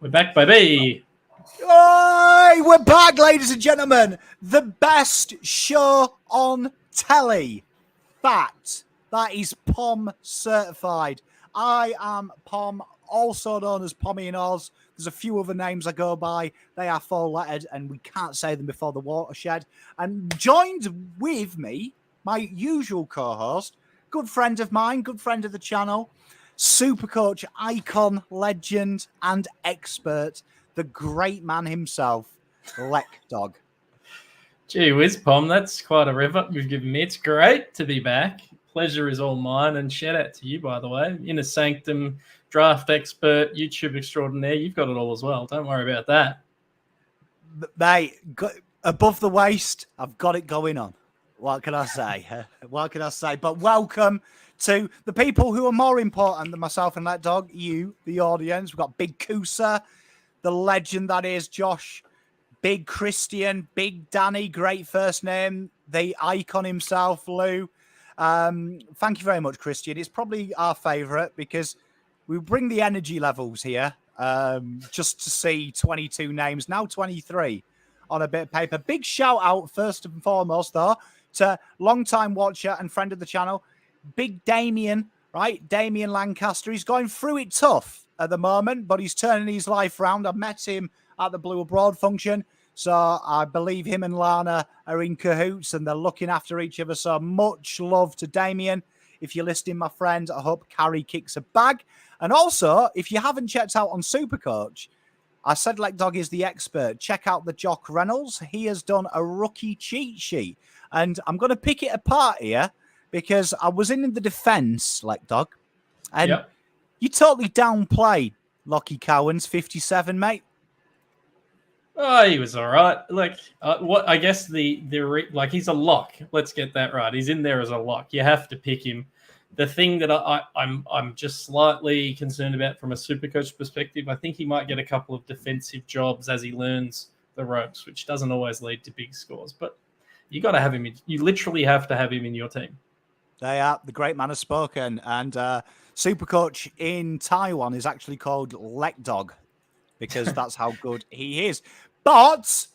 We're back, baby. Oi, we're back, ladies and gentlemen. The best show on telly. Fact. That is POM certified. I am POM, also known as Pommy and Oz. There's a few other names I go by. They are four-lettered, and we can't say them before the watershed. And joined with me, my usual co-host, good friend of mine, good friend of the channel, super coach, icon, legend, and expert, the great man himself, Lek Dog. Gee whiz, Pom, that's quite a rev up you've given me. It's great to be back. Pleasure is all mine, and shout out to you, by the way. Inner Sanctum, draft expert, YouTube extraordinaire. You've got it all as well. Don't worry about that. Mate, above the waist, I've got it going on. What can I say? What can I say? But welcome to the people who are more important than myself and Let Dog, you, the audience. We've got Big Kusa, the legend that is Josh, Big Christian, Big Danny, great first name, the icon himself, Lou. Thank you very much, Christian. It's probably our favourite because we bring the energy levels here just to see 22 names, now 23 on a bit of paper. Big shout out, first and foremost, though, to long-time watcher and friend of the channel, Big Damien, right? Damien Lancaster. He's going through it tough at the moment, but he's turning his life around. I met him at the Blue Abroad function, so I believe him and Lana are in cahoots and they're looking after each other. So much love to Damien. If you're listening, my friend, I hope Carrie kicks a bag. And also, if you haven't checked out on Supercoach, I said Lek Dog is the expert. Check out the Jock Reynolds. He has done a rookie cheat sheet. And I'm going to pick it apart here because I was in the defense, Lek Dog. And you totally downplayed Lockie Cowan's 57, mate. Oh, he was all right. Like, what? I guess like he's a lock. Let's get that right. He's in there as a lock. You have to pick him. The thing that I'm just slightly concerned about from a Supercoach perspective, I think he might get a couple of defensive jobs as he learns the ropes, which doesn't always lead to big scores. But you got to have him. You literally have to have him in your team. They are. The great man has spoken. And Supercoach in Taiwan is actually called Lek Dog because that's how good he is. But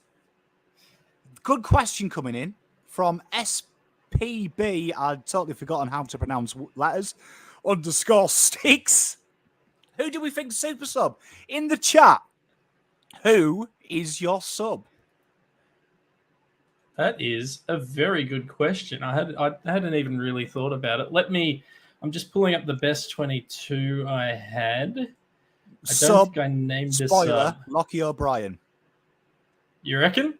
good question coming in from SPB. I'd totally forgotten how to pronounce letters. _sticks. Who do we think super sub? In the chat, who is your sub? That is a very good question. I hadn't even really thought about it. I'm just pulling up the best 22 I had. I don't think I named this. Spoiler, Lockie O'Brien. You reckon?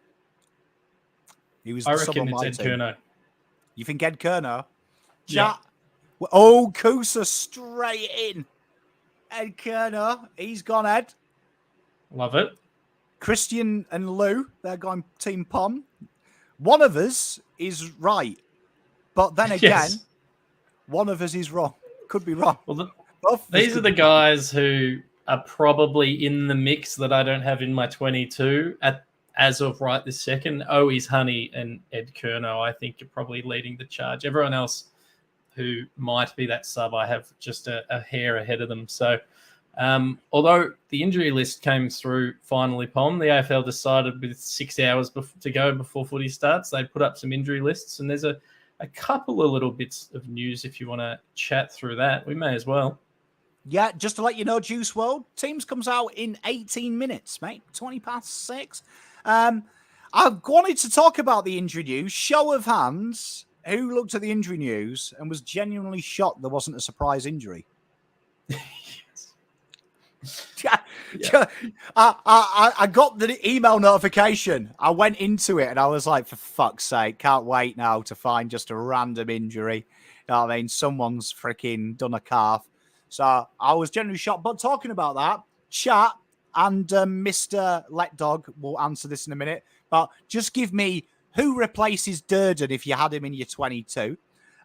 I reckon it's Ed Curnow. You think Ed Curnow? Yeah. Oh, Kusa straight in. Ed Curnow, he's gone, Ed. Love it. Christian and Lou, they're going Team Pom. One of us is right. But then again, one of us is wrong. Could be wrong. Well, these are the guys who are probably in the mix that I don't have in my 22 as of right this second. Owies Honey and Ed Curnow, I think, are probably leading the charge. Everyone else who might be that sub, I have just a hair ahead of them. So although the injury list came through finally, Pom, the AFL decided with 6 hours to go before footy starts, they put up some injury lists, and there's a couple of little bits of news if you want to chat through that. We may as well. Yeah, just to let you know, Juice WRLD, teams comes out in 18 minutes, mate. 20 past 6. I wanted to talk about the injury news. Show of hands, who looked at the injury news and was genuinely shocked there wasn't a surprise injury? I got the email notification. I went into it and I was like, for fuck's sake, can't wait now to find just a random injury. You know what I mean? Someone's freaking done a calf. So I was genuinely shocked. But talking about that, chat and Mr. Let Dog will answer this in a minute. But just give me who replaces Durden if you had him in your 22.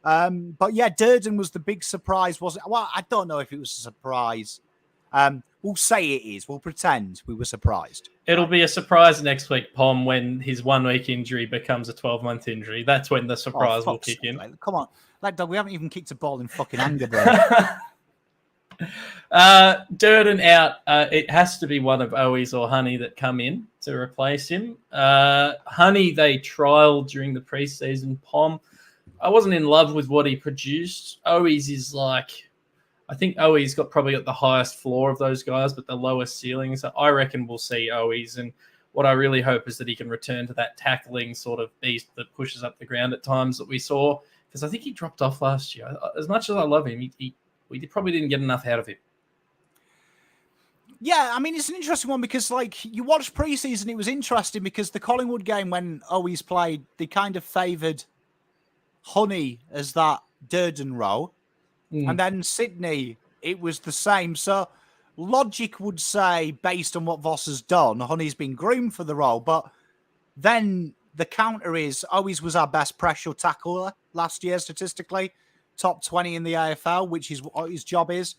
But yeah, Durden was the big surprise, wasn't it? Well, I don't know if it was a surprise. We'll say it is. We'll pretend we were surprised. It'll be a surprise next week, Pom, when his 1 week injury becomes a 12-month injury. That's when the surprise will kick in. Come on. Let Dog, we haven't even kicked a ball in fucking anger, bro. Durden out. It has to be one of Owies or Honey that come in to replace him. Honey, they trialled during the preseason. Pom, I wasn't in love with what he produced. Owies is like, I think Owies got the highest floor of those guys, but the lowest ceiling. So I reckon we'll see Owies. And what I really hope is that he can return to that tackling sort of beast that pushes up the ground at times that we saw. Because I think he dropped off last year. As much as I love him, we probably didn't get enough out of him. Yeah, I mean, it's an interesting one because, like, you watched preseason, it was interesting because the Collingwood game when Owies played, they kind of favoured Honey as that Durden role. And then Sydney, it was the same. So logic would say, based on what Voss has done, Honey's been groomed for the role. But then the counter is Owies was our best pressure tackler last year statistically, top 20 in the AFL, which is what his job is.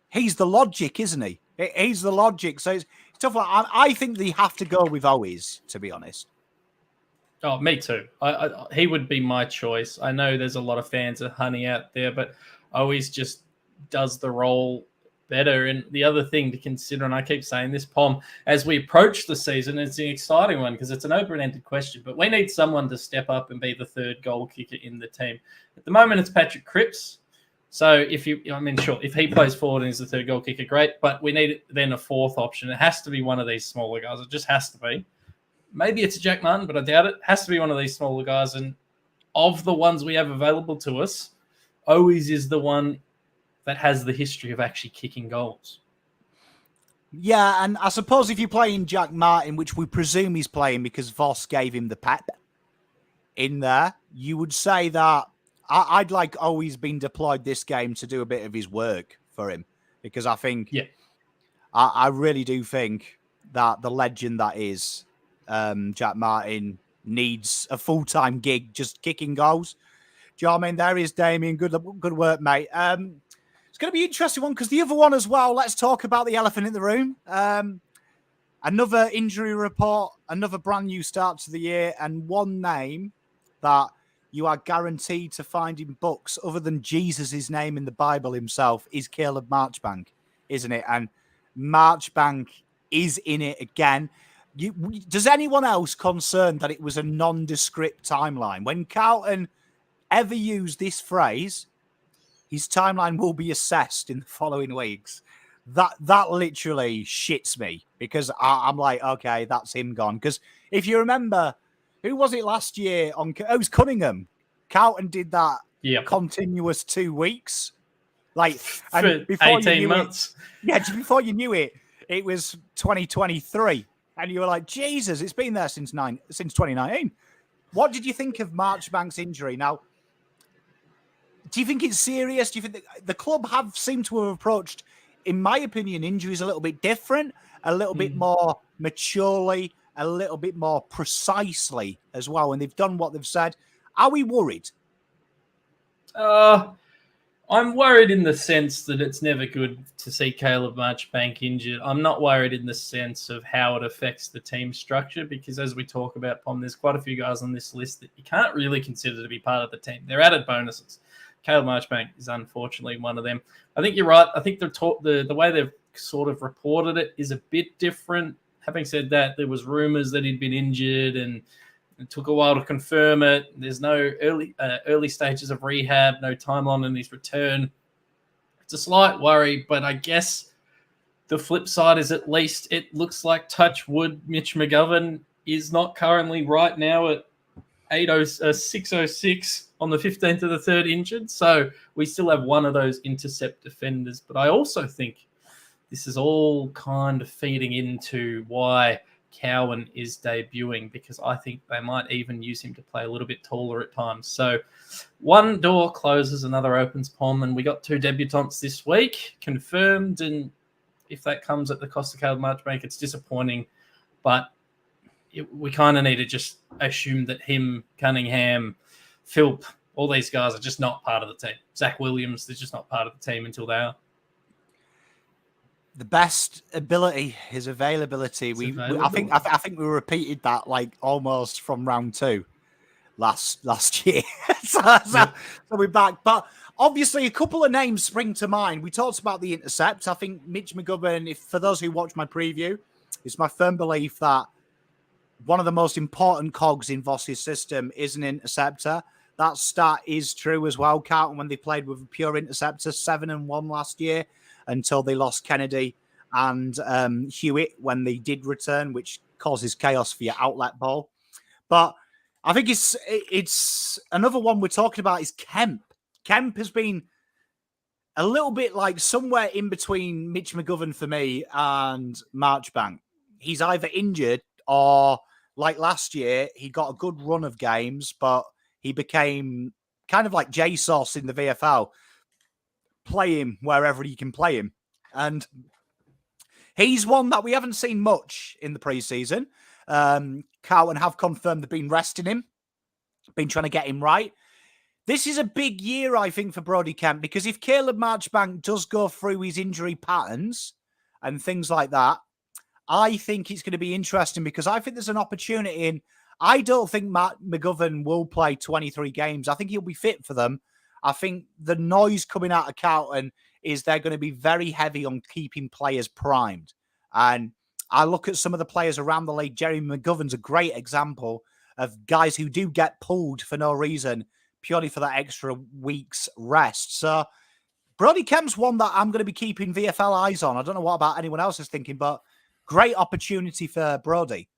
He's the logic, isn't he? He's the logic. So it's tough. I think they have to go with Owies, to be honest. Oh, me too. He would be my choice. I know there's a lot of fans of Honey out there, but Owies just does the role better. And the other thing to consider, and I keep saying this, Pom, as we approach the season, it's an exciting one because it's an open-ended question, but we need someone to step up and be the third goal kicker in the team. At the moment, it's Patrick Cripps. So if he plays forward and is the third goal kicker, great. But we need then a fourth option. It has to be one of these smaller guys. It just has to be. Maybe it's Jack Martin, but I doubt it. It has to be one of these smaller guys. And of the ones we have available to us, Owies is the one that has the history of actually kicking goals. Yeah, and I suppose if you're playing Jack Martin, which we presume he's playing because Voss gave him the pep in there, you would say that I'd like Owies been deployed this game to do a bit of his work for him because I think, I really do think that the legend that is Jack Martin needs a full-time gig just kicking goals. Do you know what I mean? There is Damien. Good work, mate. It's going to be an interesting one because the other one as well, let's talk about the elephant in the room. Another injury report, another brand new start to the year, and one name that you are guaranteed to find in books other than Jesus' name in the Bible himself is Caleb Marchbank, isn't it? And Marchbank is in it again. Does anyone else concerned that it was a nondescript timeline? When Carlton ever used this phrase, his timeline will be assessed in the following weeks. That literally shits me because I'm like, okay, that's him gone. Because if you remember, who was it last year? It was Cunningham. Carlton did that continuous 2 weeks. Like, and before 18 months. Just before you knew it, it was 2023. And you were like, Jesus, it's been there since 2019. What did you think of Marchbank's injury? Now, do you think it's serious? Do you think the club have seemed to have approached, in my opinion, injuries a little bit different, a little bit more maturely, a little bit more precisely as well? And they've done what they've said. Are we worried? I'm worried in the sense that it's never good to see Caleb Marchbank injured. I'm not worried in the sense of how it affects the team structure because as we talk about, Pom, there's quite a few guys on this list that you can't really consider to be part of the team. They're added bonuses. Caleb Marchbank is unfortunately one of them. I think you're right. I think the way they've sort of reported it is a bit different. Having said that, there was rumours that he'd been injured and it took a while to confirm it. There's no early stages of rehab, no timeline on his return. It's a slight worry, but I guess the flip side is at least it looks like touch wood Mitch McGovern is not currently right now at 606 on the 15th of the 3rd injured. So we still have one of those intercept defenders. But I also think this is all kind of feeding into why Cowan is debuting because I think they might even use him to play a little bit taller at times. So one door closes, another opens, Pom, and we got 2 debutants this week confirmed. And if that comes at the cost of Caleb Marchbank, it's disappointing. But we kind of need to just assume that him, Cunningham, Philp, all these guys are just not part of the team. Zach Williams, they're just not part of the team until they are. The best ability is availability. I think we repeated that like almost from round 2. last year. so we're back. But obviously, a couple of names spring to mind. We talked about the intercept. I think Mitch McGovern, for those who watch my preview, it's my firm belief that one of the most important cogs in Voss's system is an interceptor. That stat is true as well. Carlton, when they played with a pure interceptor, 7-1 last year until they lost Kennedy and Hewitt when they did return, which causes chaos for your outlet ball. But I think it's another one we're talking about is Kemp. Kemp has been a little bit like somewhere in between Mitch McGovern for me and Marchbank. He's either injured or, like last year, he got a good run of games, but he became kind of like J-Sauce in the VFL. Play him wherever you can play him. And he's one that we haven't seen much in the preseason. Carlton have confirmed they've been resting him, been trying to get him right. This is a big year, I think, for Brodie Kemp, because if Caleb Marchbank does go through his injury patterns and things like that, I think it's going to be interesting because I think there's an opportunity in. I don't think Matt McGovern will play 23 games. I think he'll be fit for them. I think the noise coming out of Carlton is they're going to be very heavy on keeping players primed. And I look at some of the players around the league. Jerry McGovern's a great example of guys who do get pulled for no reason, purely for that extra week's rest. So Brodie Kemp's one that I'm going to be keeping VFL eyes on. I don't know what about anyone else is thinking, but great opportunity for Brodie.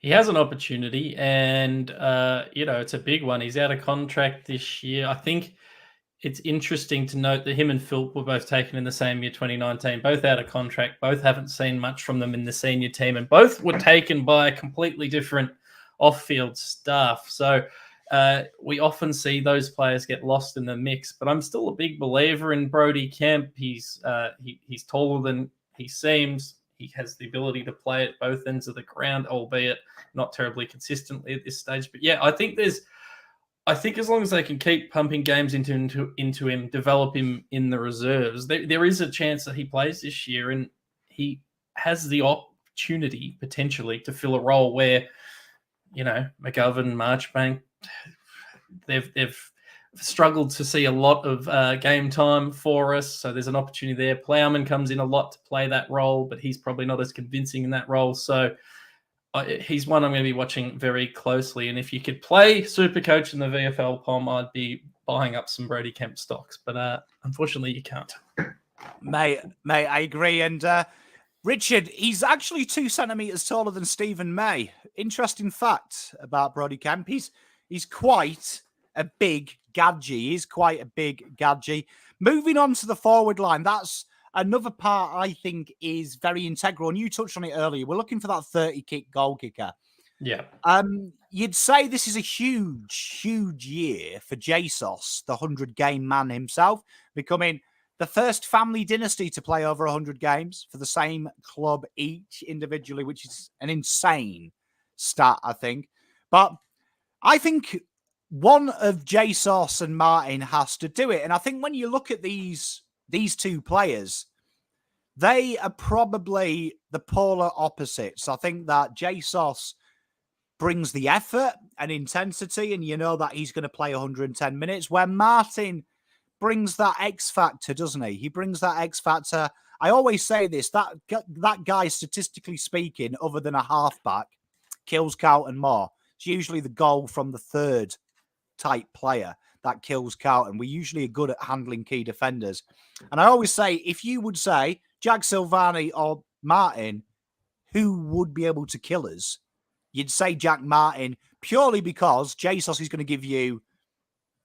He has an opportunity, and it's a big one. He's out of contract this year. I think it's interesting to note that him and Philp were both taken in the same year, 2019, both out of contract. Both haven't seen much from them in the senior team, and both were taken by a completely different off-field staff. So we often see those players get lost in the mix. But I'm still a big believer in Brodie Kemp. He's taller than he seems. He has the ability to play at both ends of the ground, albeit not terribly consistently at this stage. But yeah, I think as long as they can keep pumping games into him, develop him in the reserves, there is a chance that he plays this year, and he has the opportunity potentially to fill a role where, McGovern, Marchbank, they've struggled to see a lot of game time for us. So there's an opportunity there. Plowman comes in a lot to play that role, but he's probably not as convincing in that role. So he's one I'm going to be watching very closely. And if you could play Supercoach in the VFL, Pom, I'd be buying up some Brodie Kemp stocks. But unfortunately, you can't. Mate, I agree. And Richard, he's actually 2 centimetres taller than Stephen May. Interesting fact about Brodie Kemp. He's quite a big gadget. He's quite a big gadget. Moving on to the forward line, that's another part I think is very integral. And you touched on it earlier. We're looking for that 30-kick goal kicker. Yeah. You'd say this is a huge, huge year for Jesus, the 100-game man himself, becoming the first family dynasty to play over 100 games for the same club each individually, which is an insane stat, I think. But I think one of Jesus and Martin has to do it. And I think when you look at these two players, they are probably the polar opposites. I think that Jesus brings the effort and intensity, and you know that he's going to play 110 minutes, where Martin brings that X factor, doesn't he? He brings that X factor. I always say this, that guy, statistically speaking, other than a halfback, kills Carlton more. It's usually the goal from the third type player that kills Carlton. We usually are good at handling key defenders. And I always say, if you would say Jack Silvani or Martin, who would be able to kill us? You'd say Jack Martin, purely because Jesus is going to give you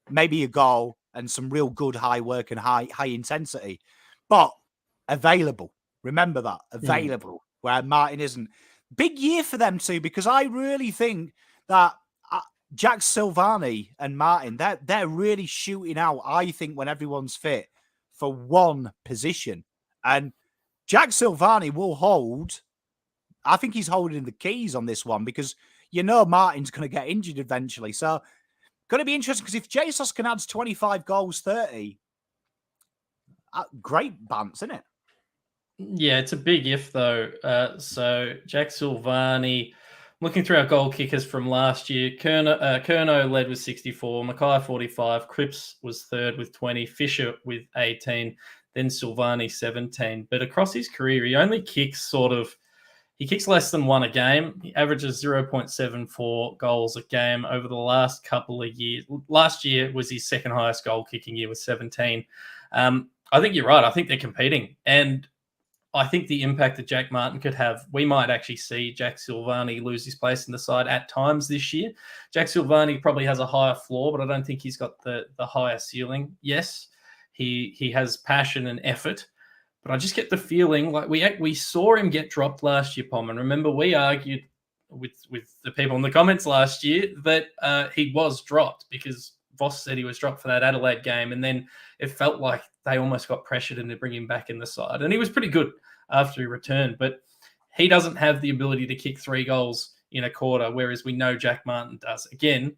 maybe a goal and some real good high work and high intensity. But available. Remember that. Available. Where Martin isn't. Big year for them too, because I really think that Jack Silvani and Martin, they're really shooting out, I think, when everyone's fit for one position. And Jack Silvani will hold. I think he's holding the keys on this one because Martin's going to get injured eventually. So going to be interesting because if Jesus can add 25 goals, 30, great bounce, isn't it? Yeah, it's a big if though. So Jack Silvani looking through our goal kickers from last year, Curnow led with 64, Mackay 45, Cripps was third with 20, Fisher with 18, then Silvani 17. But across his career, he only kicks he kicks less than one a game. He averages 0.74 goals a game over the last couple of years. Last year was his second highest goal kicking year with 17. I think you're right. I think they're competing. And I think the impact that Jack Martin could have, we might actually see Jack Silvani lose his place in the side at times this year. Jack Silvani probably has a higher floor, but I don't think he's got the higher ceiling. Yes, he has passion and effort, but I just get the feeling like we saw him get dropped last year, Pom. And remember, we argued with the people in the comments last year that he was dropped because Voss said he was dropped for that Adelaide game, and then it felt like they almost got pressured into bring him back in the side. And he was pretty good after he returned, but he doesn't have the ability to kick 3 goals in a quarter, whereas we know Jack Martin does. Again,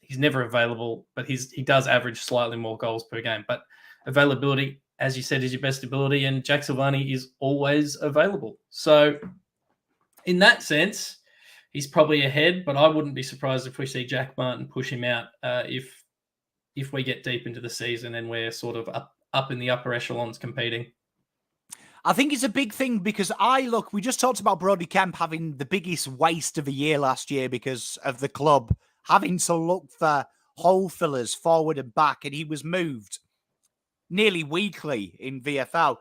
he's never available, but he does average slightly more goals per game. But availability, as you said, is your best ability, and Jack Silvani is always available. So in that sense, he's probably ahead, but I wouldn't be surprised if we see Jack Martin push him out if we get deep into the season and we're sort of up in the upper echelons competing. I think it's a big thing because we just talked about Brodie Kemp having the biggest waste of a year last year because of the club having to look for hole fillers forward and back, and he was moved nearly weekly in VFL.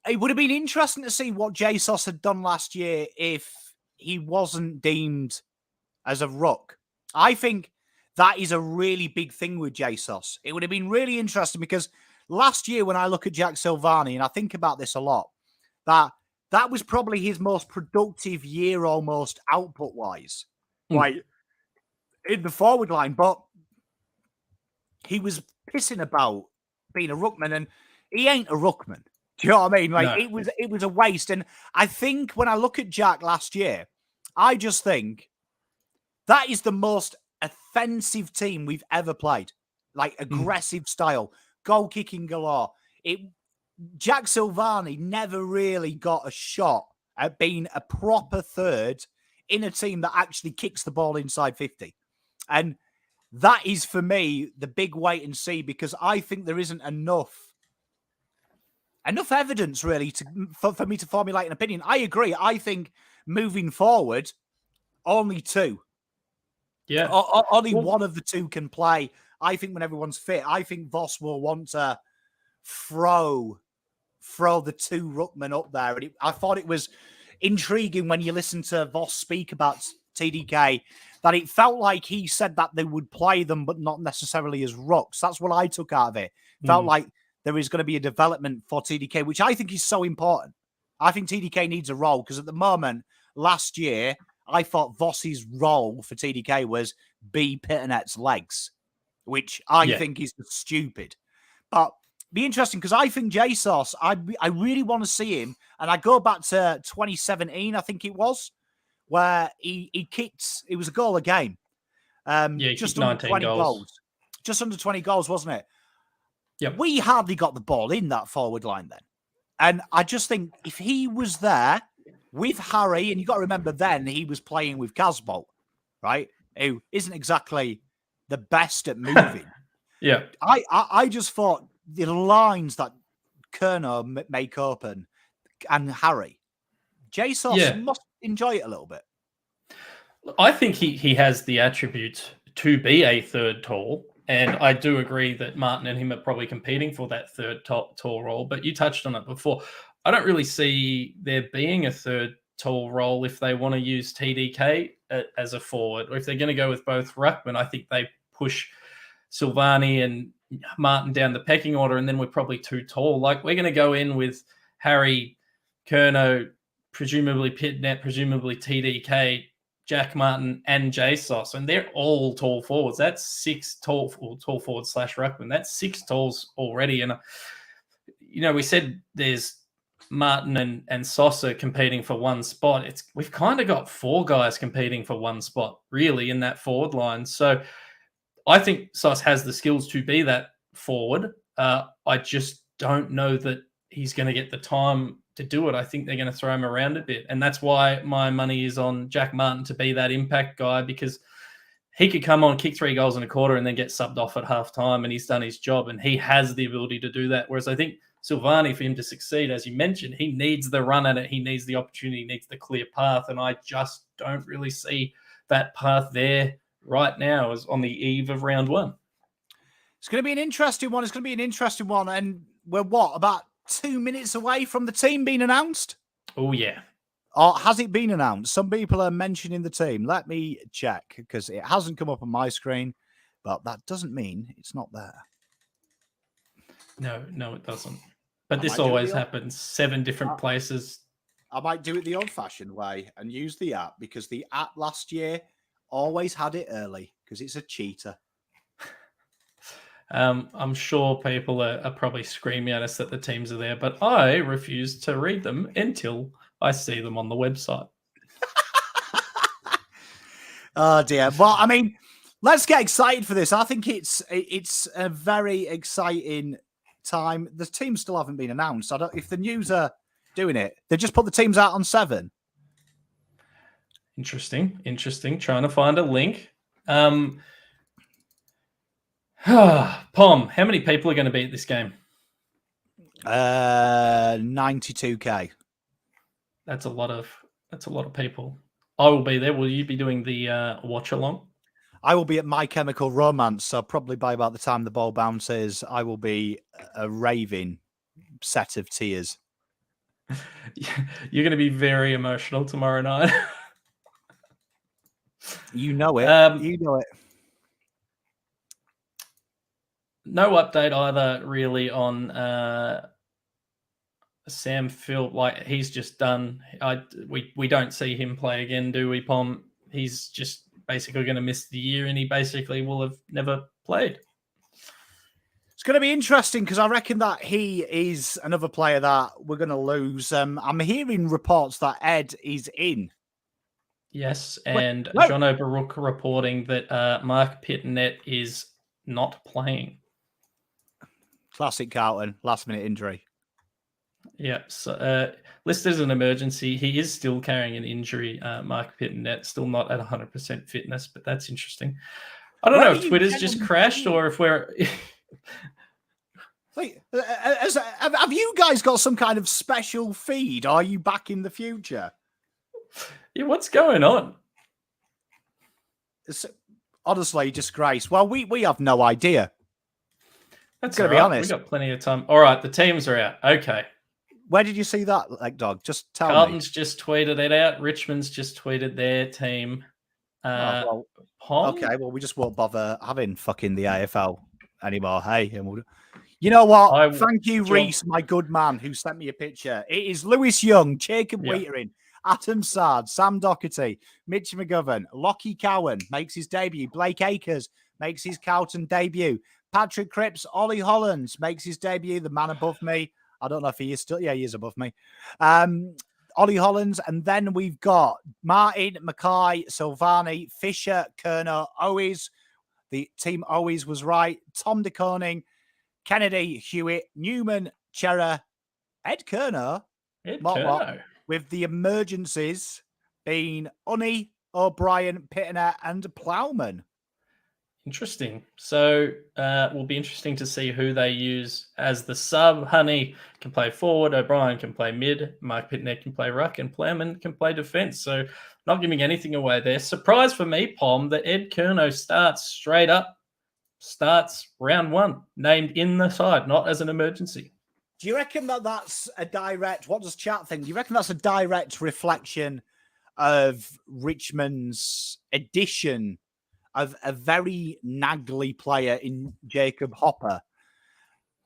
It would have been interesting to see what Jesus had done last year if he wasn't deemed as a ruck. I think that is a really big thing with Jesus. It would have been really interesting because last year when I look at Jack Silvani, and I think about this a lot, that was probably his most productive year almost output-wise, like in the forward line. But he was pissing about being a ruckman, and he ain't a ruckman. Do you know what I mean? Like, no. It was a waste. And I think when I look at Jack last year, I just think that is the most offensive team we've ever played. Like, aggressive style, goal kicking galore. Jack Silvani never really got a shot at being a proper third in a team that actually kicks the ball inside 50. And that is, for me, the big wait and see, because I think there isn't enough evidence, really, for me to formulate an opinion. I agree. I think moving forward, only 2. Yeah. Only one of the 2 can play. I think when everyone's fit, I think Voss will want to throw the 2 ruckmen up there. And I thought it was intriguing when you listen to Voss speak about TDK, that it felt like he said that they would play them, but not necessarily as rucks. That's what I took out of it. Felt like there is going to be a development for TDK, which I think is so important. I think TDK needs a role because at the moment, last year, I thought Voss's role for TDK was be Pittonet's legs, which I think is stupid. But be interesting because I think Jesus, I really want to see him. And I go back to 2017, I think it was, where he kicked, it was a goal a game. Just under 20 goals. Just under 20 goals, wasn't it? Yep. We hardly got the ball in that forward line then. And I just think if he was there with Harry, and you got to remember then he was playing with Casbolt, right? Who isn't exactly the best at moving. Yeah. I just thought the lines that Curnow make open and Harry, Jesus must enjoy it a little bit. I think he has the attributes to be a third tall. And I do agree that Martin and him are probably competing for that third tall role. But you touched on it before. I don't really see there being a third tall role if they want to use TDK as a forward. Or if they're going to go with both ruckmen, I think they push Silvani and Martin down the pecking order, and then we're probably too tall. Like, we're going to go in with Harry, Curnow, presumably Pitnet, presumably TDK, Jack Martin, and Jesus, and they're all tall forwards. That's 6 tall forward / ruckman. That's 6 talls already. And we said there's Martin and Sosa competing for one spot. We've kind of got 4 guys competing for one spot, really, in that forward line. So I think Sos has the skills to be that forward. I just don't know that he's going to get the time to do it, I think they're going to throw him around a bit. And that's why my money is on Jack Martin to be that impact guy, because he could come on, kick 3 goals in a quarter, and then get subbed off at halftime, and he's done his job, and he has the ability to do that. Whereas I think Silvani, for him to succeed, as you mentioned, he needs the run at it, he needs the opportunity, he needs the clear path, and I just don't really see that path there right now as on the eve of round 1. It's going to be an interesting one. And we're about 2 minutes away from the team being announced? Oh, yeah. Or has it been announced? Some people are mentioning the team. Let me check, because it hasn't come up on my screen, but that doesn't mean it's not there. No, it doesn't. But this always happens. 7 different places. I might do it the old-fashioned way and use the app, because the app last year always had it early, because it's a cheater. I'm sure people are probably screaming at us that the teams are there, but I refuse to read them until I see them on the website. Oh dear. Well, I mean, let's get excited for this. I think it's a very exciting time. The teams still haven't been announced. If the news are doing it, they just put the teams out on 7. Interesting. Trying to find a link. Pom, how many people are going to be at this game? 92K. That's a lot of people. I will be there. Will you be doing the watch along? I will be at My Chemical Romance, so probably by about the time the ball bounces, I will be a raving set of tears. You're going to be very emotional tomorrow night. You know it. No update either, really, on Sam Phil. Like, he's just done. We don't see him play again, do we, Pom? He's just basically going to miss the year, and he basically will have never played. It's going to be interesting, because I reckon that he is another player that we're going to lose. I'm hearing reports that Ed is in. Yes, and John O'Barook reporting that Mark Pittonet is not playing. Classic Carlton, last-minute injury. Yeah, so listed as an emergency. He is still carrying an injury, Mark Pittonet, still not at 100% fitness, but that's interesting. I don't know if Twitter's just crashed or if we're... Wait, have you guys got some kind of special feed? Are you back in the future? Yeah, what's going on? It's honestly disgrace. Well, we have no idea. That's going to be honest. We've got plenty of time. All right, the teams are out. Okay. Where did you see that, like, dog? Just tell Carlton's just tweeted it out. Richmond's just tweeted their team. Okay, well, we just won't bother having fucking the AFL anymore. Hey, and you know what? Thank you, Reese, my good man, who sent me a picture. It is Lewis Young, Jacob Wheatering, Atom Sard, Sam Doherty, Mitch McGovern, Lockie Cowan makes his debut. Blake Acres makes his Carlton debut. Patrick Cripps, Ollie Hollands makes his debut. The man above me. I don't know if he is still. Yeah, he is above me. Ollie Hollands. And then we've got Martin, Mackay, Silvani, Fisher, Kerner, Owes. The team Owes was right. Tom de Koning, Kennedy, Hewitt, Newman, Chera, Ed Kerner. With the emergencies being Unny, O'Brien, Pittonet, and Plowman. Interesting. So will be interesting to see who they use as the sub. Honey can play forward, O'Brien can play mid, Mark Pittonet can play ruck, and Plowman can play defence. So not giving anything away there. Surprise for me, Pom, that Ed Kerno starts round 1, named in the side, not as an emergency. Do you reckon that that's a direct, what does chat think? Do you reckon that's a direct reflection of Richmond's addition of a very naggly player in Jacob Hopper?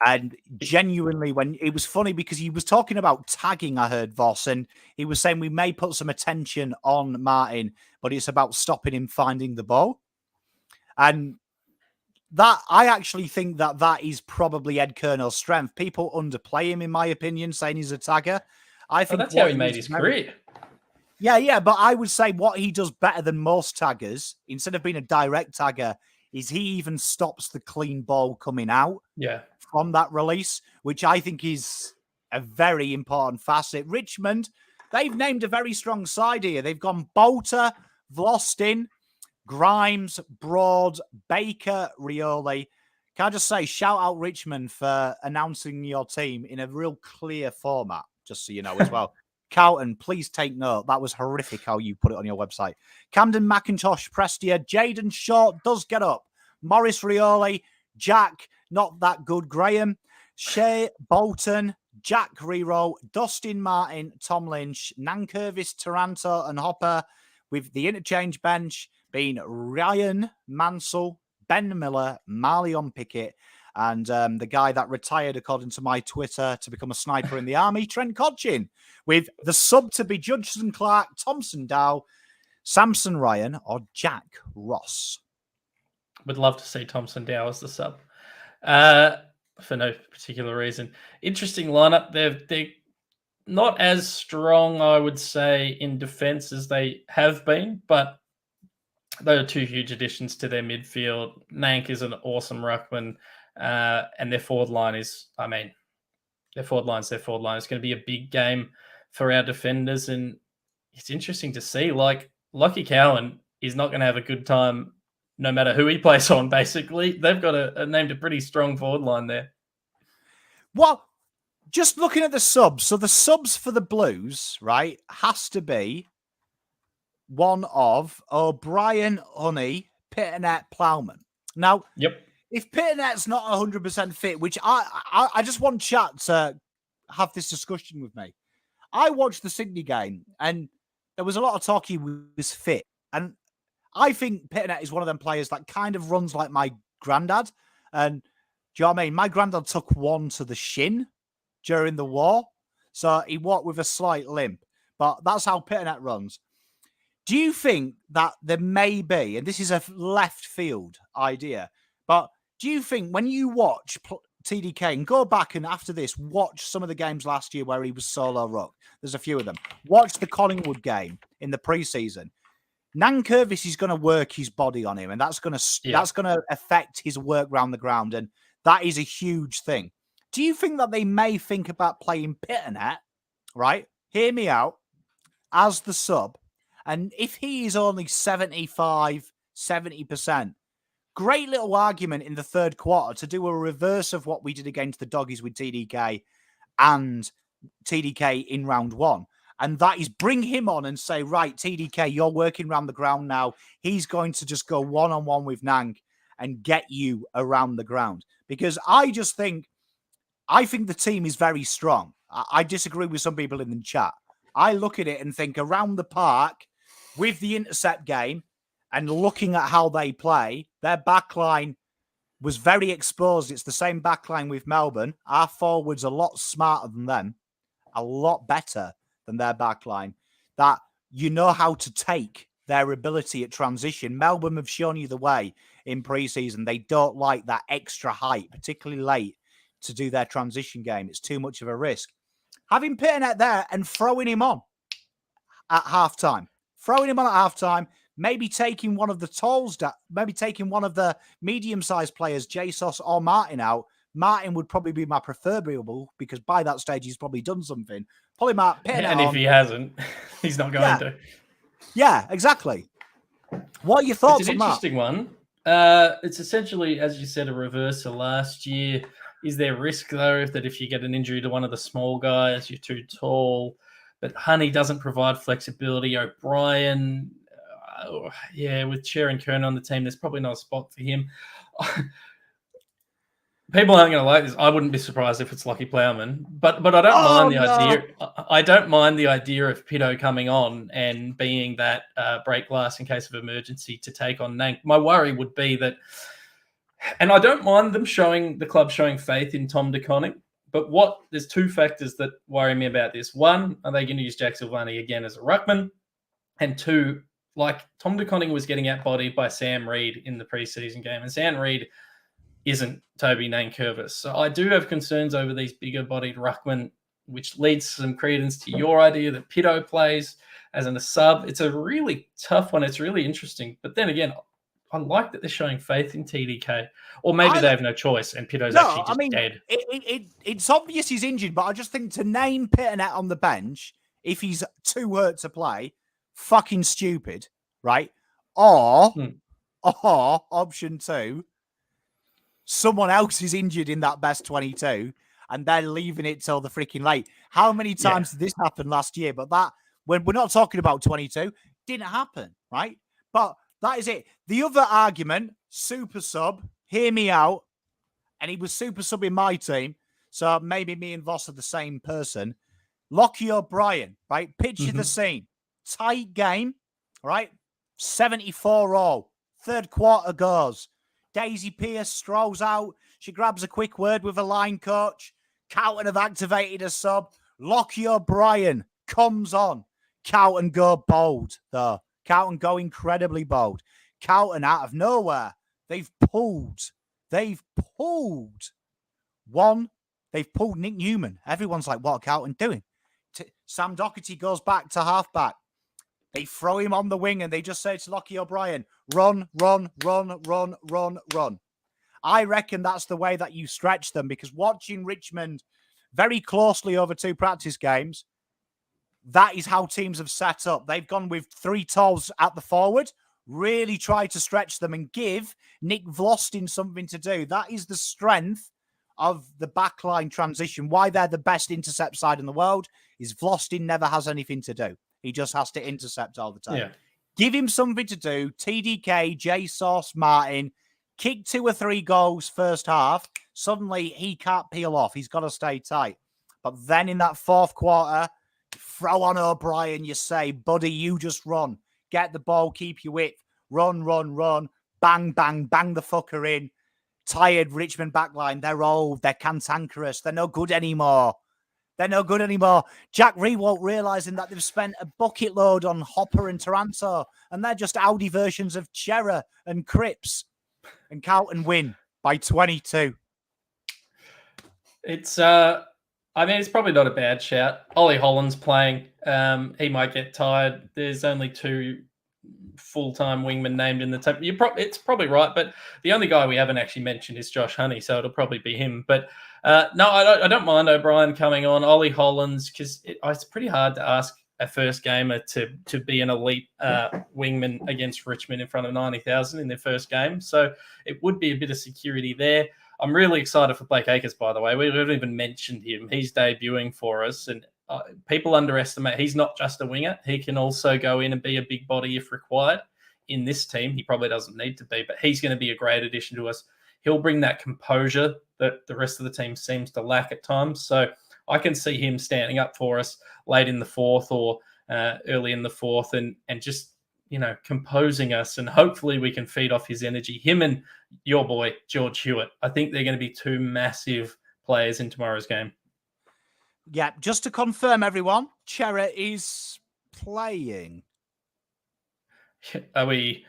And genuinely, when it was funny because he was talking about tagging, I heard Voss, and he was saying we may put some attention on Martin, but it's about stopping him finding the ball. And that I actually think that is probably Ed Kernel's strength. People underplay him, in my opinion, saying he's a tagger. I think that's how he made his career. Yeah, but I would say what he does better than most taggers, instead of being a direct tagger, is he even stops the clean ball coming out from that release, which I think is a very important facet. Richmond, they've named a very strong side here. They've gone Bolter, Vlostin, Grimes, Broad, Baker, Rioli. Can I just say, shout out Richmond for announcing your team in a real clear format, just so you know as well. Carlton, please take note. That was horrific how you put it on your website. Camden McIntosh, Prestia, Jaden Short does get up. Morris Rioli, Jack, not that good. Graham, Shea Bolton, Jack Rero, Dustin Martin, Tom Lynch, Nankervis, Taranto, and Hopper, with the interchange bench being Ryan Mansell, Ben Miller, Marleon Pickett, and the guy that retired, according to my Twitter, to become a sniper in the army, Trent Codgin, with the sub to be Judson Clark, Thompson Dow, Samson Ryan, or Jack Ross. Would love to see Thompson Dow as the sub. For no particular reason. Interesting lineup. They're not as strong, I would say, in defense as they have been, but they are two huge additions to their midfield. Nank is an awesome ruckman, and their forward line is, their forward line. It's going to be a big game for our defenders, and it's interesting to see. Like, Lockie Cowan is not going to have a good time no matter who he plays on, basically. They've got named a pretty strong forward line there. Well, just looking at the subs. So the subs for the Blues, right, has to be one of O'Brien, Honey, Pitternet, Plowman. Now, if Pitternet's not 100% fit, which I just want chat to have this discussion with me. I watched the Sydney game, and there was a lot of talk he was fit. And I think Pitternet is one of them players that kind of runs like my granddad. And do you know what I mean? My granddad took one to the shin during the war. So he walked with a slight limp. But that's how Pitternet runs. Do you think that there may be, and this is a left field idea, but do you think when you watch TDK and go back and after this, watch some of the games last year where he was solo ruck? There's a few of them. Watch the Collingwood game in the preseason. Nankervis is going to work his body on him, and that's going to affect his work around the ground, and that is a huge thing. Do you think that they may think about playing Pitternet, right? Hear me out, as the sub, and if he is only 75, 70%, great little argument in the third quarter to do a reverse of what we did against the Doggies with TDK and TDK in round one. And that is bring him on and say, right, TDK, you're working around the ground now. He's going to just go one-on-one with Nank and get you around the ground. Because I think the team is very strong. I disagree with some people in the chat. I look at it and think around the park with the intercept game and looking at how they play, their backline was very exposed. It's the same backline with Melbourne. Our forwards are a lot smarter than them, a lot better than their backline, that you know how to take their ability at transition. Melbourne have shown you the way in preseason. They don't like that extra height, particularly late, to do their transition game. It's too much of a risk. Having Pitternet there and throwing him on at halftime, maybe taking one of the talls, maybe taking one of the medium-sized players, Jesus or Martin, out. Martin would probably be my preferable because by that stage he's probably done something. Pull him out, Pitternet and if on. he hasn't, he's not going to. Yeah, exactly. What are your thoughts on that? It's an interesting one. It's essentially, as you said, a reverse of last year. Is there risk, though, that if you get an injury to one of the small guys, you're too tall? But Honey doesn't provide flexibility. O'Brien, with Sharon Kern on the team, there's probably not a spot for him. People aren't going to like this. I wouldn't be surprised if it's Lockie Plowman, but I don't mind the idea. I don't mind the idea of Pitto coming on and being that break glass in case of emergency to take on Nank. My worry would be that, and I don't mind them the club showing faith in Tom DeConning, but there's two factors that worry me about this. One, are they going to use Jack Silvani again as a ruckman? And two, like Tom DeConning was getting outbodied by Sam Reid in the preseason game, and Sam Reid isn't Toby Nankervis. So I do have concerns over these bigger-bodied ruckmen, which leads some credence to your idea that Pitto plays as a sub. It's a really tough one. It's really interesting. But then again, I like that they're showing faith in TDK, or maybe they have no choice and Pito's actually just dead. It's obvious he's injured, but I just think to name Pitternet on the bench if he's too hurt to play, fucking stupid, right? Or option 2, someone else is injured in that best 22 and they're leaving it till the freaking late. How many times did this happen last year? But that, when we're not talking about 22, didn't happen, right? But that is it. The other argument, super sub, hear me out, and he was super sub in my team, so maybe me and Voss are the same person. Lockie O'Brien, right? Picture the scene. Tight game, right? 74 all. Third quarter goes. Daisy Pierce strolls out. She grabs a quick word with a line coach. Carlton have activated a sub. Lockie O'Brien comes on. Carlton go bold, though. Carlton go incredibly bold. Carlton out of nowhere. They've pulled Nick Newman. Everyone's like, what are Carlton doing? Sam Doherty goes back to halfback. They throw him on the wing and they just say to Lockie O'Brien, run, run, run, run, run, run. I reckon that's the way that you stretch them, because watching Richmond very closely over 2 practice games, that is how teams have set up. They've gone with 3 talls at the forward, really try to stretch them and give Nick Vlastin something to do. That is the strength of the backline transition. Why they're the best intercept side in the world is Vlastin never has anything to do. He just has to intercept all the time. Yeah. Give him something to do. TDK, J Sauce, Martin, kick 2 or 3 goals first half. Suddenly he can't peel off. He's got to stay tight. But then in that fourth quarter, throw on O'Brien, you say, buddy, you just run. Get the ball, keep your width. Run, run, run. Bang, bang, bang the fucker in. Tired Richmond backline. They're old. They're cantankerous. They're no good anymore. Jack Rewalt realising that they've spent a bucket load on Hopper and Taranto, and they're just Audi versions of Chera and Cripps. And Carlton win by 22. It's it's probably not a bad shout. Ollie Holland's playing. He might get tired. There's only 2 full-time wingmen named in the team. It's probably right, but the only guy we haven't actually mentioned is Josh Honey, so it'll probably be him. But no, I don't mind O'Brien coming on. Ollie Hollands, because it's pretty hard to ask a first gamer to be an elite wingman against Richmond in front of 90,000 in their first game. So it would be a bit of security there. I'm really excited for Blake Acres, by the way. We haven't even mentioned him. He's debuting for us, and people underestimate he's not just a winger. He can also go in and be a big body if required. In this team, he probably doesn't need to be, but he's going to be a great addition to us. He'll bring that composure that the rest of the team seems to lack at times. So I can see him standing up for us late in the fourth or early in the fourth and just, composing us. And hopefully we can feed off his energy. Him and your boy, George Hewitt. I think they're going to be 2 massive players in tomorrow's game. Yeah, just to confirm, everyone, Chera is playing. Are we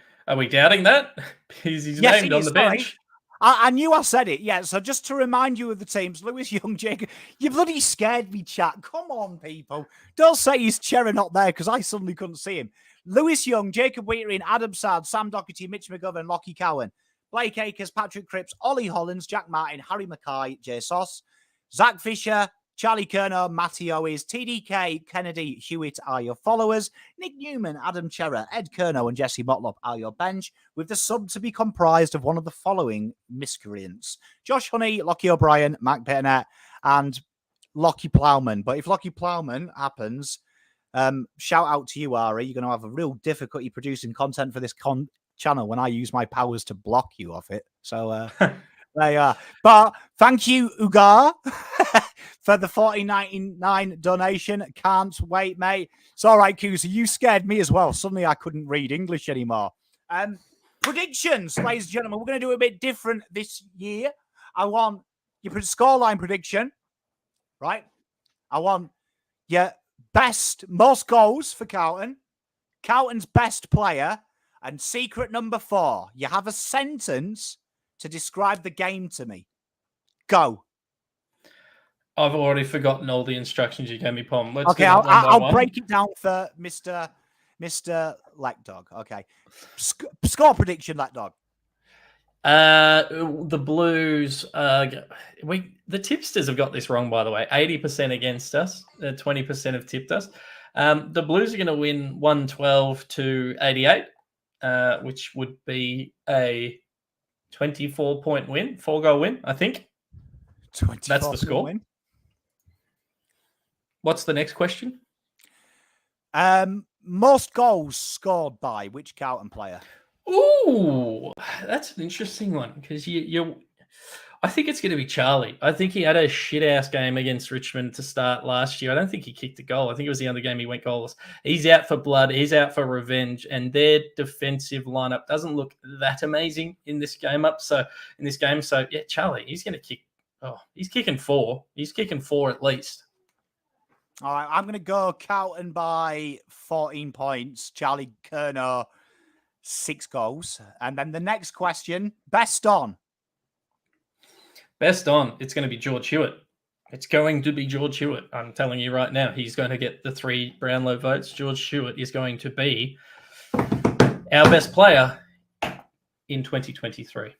doubting that? Because he's named on the bench. I knew I said it. Yeah, so just to remind you of the teams, Lewis Young, Jacob, you bloody scared me, chat. Come on, people. Don't say he's Chera not there, because I suddenly couldn't see him. Lewis Young, Jacob Wheaterin, Adam Sard, Sam Doherty, Mitch McGovern, Lockie Cowan, Blake Acres, Patrick Cripps, Ollie Hollands, Jack Martin, Harry Mackay, Jay Sauce, Zach Fisher, Charlie Kerno, Matty Owis, TDK, Kennedy, Hewitt are your followers. Nick Newman, Adam Chera, Ed Kerno, and Jesse Motlop are your bench, with the sub to be comprised of one of the following miscreants: Josh Honey, Lockie O'Brien, Mac Pitternet, and Lockie Plowman. But if Lockie Plowman happens, shout out to you, Ari. You're going to have a real difficulty producing content for this channel when I use my powers to block you off it. So there you are. But thank you, Ugar, for the $14.99 donation. Can't wait, mate. It's all right, Kusa. You scared me as well. Suddenly I couldn't read English anymore. Predictions, ladies and gentlemen. We're going to do a bit different this year. I want your scoreline prediction, right? I want your most goals for Carlton, Carlton's best player, and secret number 4. You have a sentence to describe the game to me. Go. I've already forgotten all the instructions you gave me, Pom. Okay, I'll break it down for Mr. Mr. Lackdog. Okay. Score prediction, Lackdog. The Blues. The tipsters have got this wrong, by the way. 80% against us. 20% have tipped us. The Blues are going to win 112-88, which would be a 24-point win, 4-goal win, I think. That's the score. Win. What's the next question? Most goals scored by which Carlton player? Ooh, that's an interesting one because I think it's going to be Charlie. I think he had a shit-ass game against Richmond to start last year. I don't think he kicked a goal. I think it was the other game he went goalless. He's out for blood. He's out for revenge. And their defensive lineup doesn't look that amazing in this game. So, yeah, Charlie, he's going to kick. Oh, he's kicking 4. He's kicking 4 at least. All right, I'm going to go Carlton by 14 points. Charlie Curnow, 6 goals. And then the next question, best on. Best on, it's going to be George Hewitt. It's going to be George Hewitt. I'm telling you right now, he's going to get the 3 Brownlow votes. George Hewitt is going to be our best player in 2023.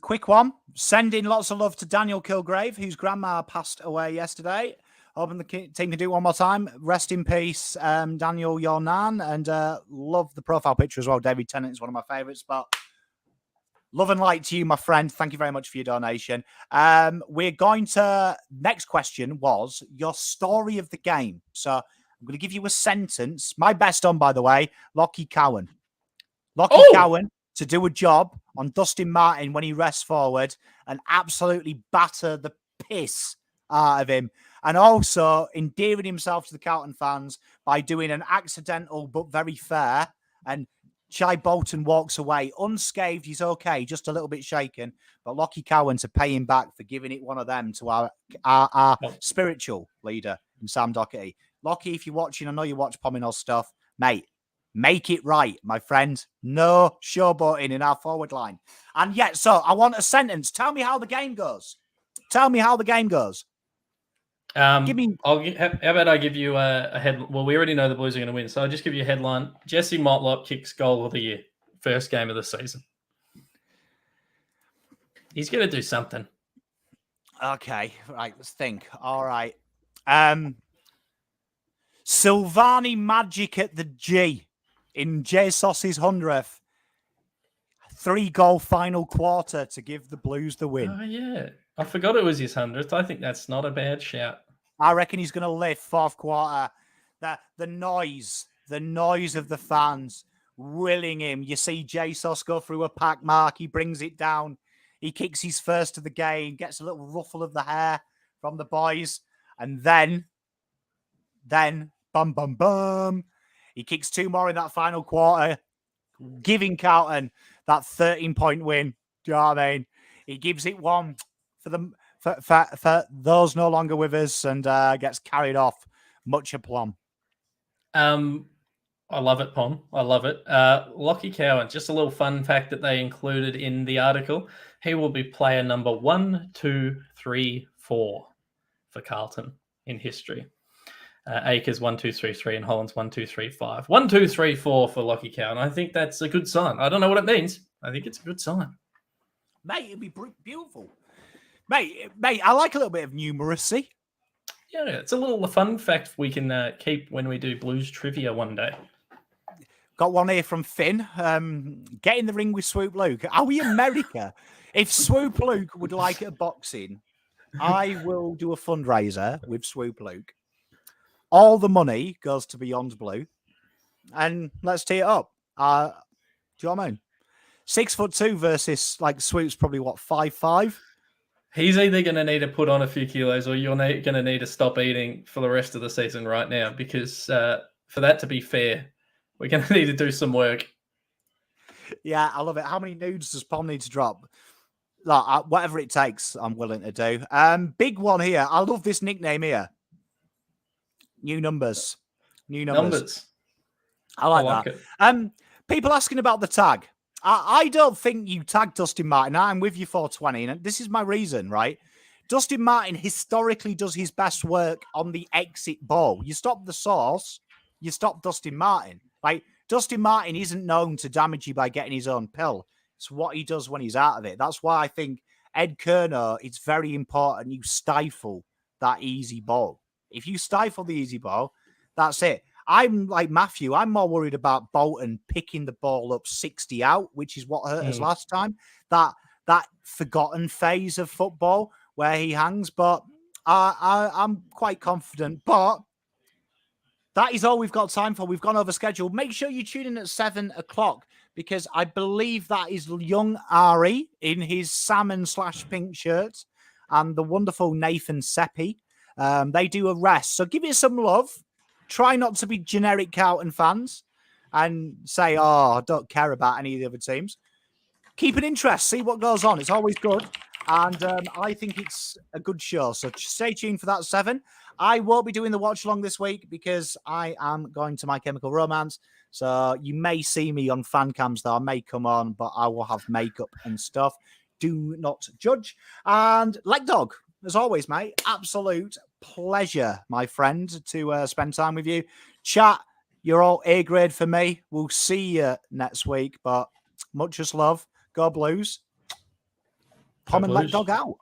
Quick one. Sending lots of love to Daniel Kilgrave, whose grandma passed away yesterday. Hoping the team can do it one more time. Rest in peace, Daniel, your nan. And love the profile picture as well. David Tennant is one of my favourites. But love and light to you, my friend. Thank you very much for your donation. We're going to... Next question was your story of the game. So I'm going to give you a sentence. My best on, by the way, Lockie Cowan. Cowan to do a job on Dustin Martin when he rests forward and absolutely batter the piss out of him. And also endearing himself to the Carlton fans by doing an accidental but very fair. And Shai Bolton walks away unscathed. He's okay, just a little bit shaken. But Lockie Cowan to pay him back for giving it one of them to our spiritual leader in Sam Doherty. Lockie, if you're watching, I know you watch Pomino's stuff. Mate, make it right, my friend. No showboating in our forward line. And yet, so I want a sentence. Tell me how the game goes. Tell me how the game goes. How about I give you a head? Well, we already know the Blues are going to win, so I'll just give you a headline. Jesse Motlop kicks goal of the year, first game of the season. He's going to do something. Okay, right, let's think. All right. Silvani magic at the G in Jesus' 100th. 3-goal final quarter to give the Blues the win. Oh, yeah. I forgot it was his 100th. I think that's not a bad shout. I reckon he's going to lift 4th quarter. The noise of the fans willing him. You see Jesus go through a pack mark. He brings it down. He kicks his first of the game, gets a little ruffle of the hair from the boys. And then, bum, bum, bum. He kicks 2 more in that final quarter, giving Carlton that 13-point win. Do you know what I mean? He gives it one for those no longer with us and gets carried off. Much aplomb. I love it, Pom. I love it. Lockie Cowan, just a little fun fact that they included in the article. He will be player number 1, 2, 3, 4 for Carlton in history. Akers 1, 2, 3, 3 and Hollands 1, 2, 3, 5. 1, 2, 3, 4 for Lockie Cowan. I think that's a good sign. I don't know what it means. I think it's a good sign. Mate, it'd be beautiful. Mate, I like a little bit of numeracy. Yeah, it's a little fun fact we can keep when we do Blues trivia one day. Got one here from Finn. Get in the ring with Swoop Luke. Are we America? If Swoop Luke would like a boxing, I will do a fundraiser with Swoop Luke. All the money goes to Beyond Blue. And let's tee it up. Do you know what I mean? 6'2" versus like Swoop's probably what, 5'5"? He's either going to need to put on a few kilos or you're going to need to stop eating for the rest of the season right now because for that to be fair, we're going to need to do some work. Yeah, I love it. How many nudes does Pom need to drop? Like, whatever it takes, I'm willing to do. Big one here. I love this nickname here. New numbers. I like that. It. People asking about the tag. I don't think you tagged Dustin Martin. I'm with you 420. And this is my reason, right? Dustin Martin historically does his best work on the exit ball. You stop the source, you stop Dustin Martin. Like, Dustin Martin isn't known to damage you by getting his own pill. It's what he does when he's out of it. That's why I think Ed Kerner, it's very important you stifle that easy ball. If you stifle the easy ball, that's it. I'm like Matthew. I'm more worried about Bolton picking the ball up 60 out, which is what hurt us last time. That forgotten phase of football where he hangs. But I'm quite confident. But that is all we've got time for. We've gone over schedule. Make sure you tune in at 7 o'clock because I believe that is young Ari in his salmon/pink shirt and the wonderful Nathan Seppi. They do a rest. So give it some love. Try not to be generic Carlton fans and say, I don't care about any of the other teams. Keep an interest. See what goes on. It's always good. And I think it's a good show. So stay tuned for that 7. I won't be doing the watch along this week because I am going to My Chemical Romance. So you may see me on fan cams though. I may come on, but I will have makeup and stuff. Do not judge. And Leg Dog, as always, mate, absolute pleasure, my friend, to spend time with you. Chat, you're all A grade for me. We'll see you next week, but much as love. Go Blues. Tom and Leg Dog out.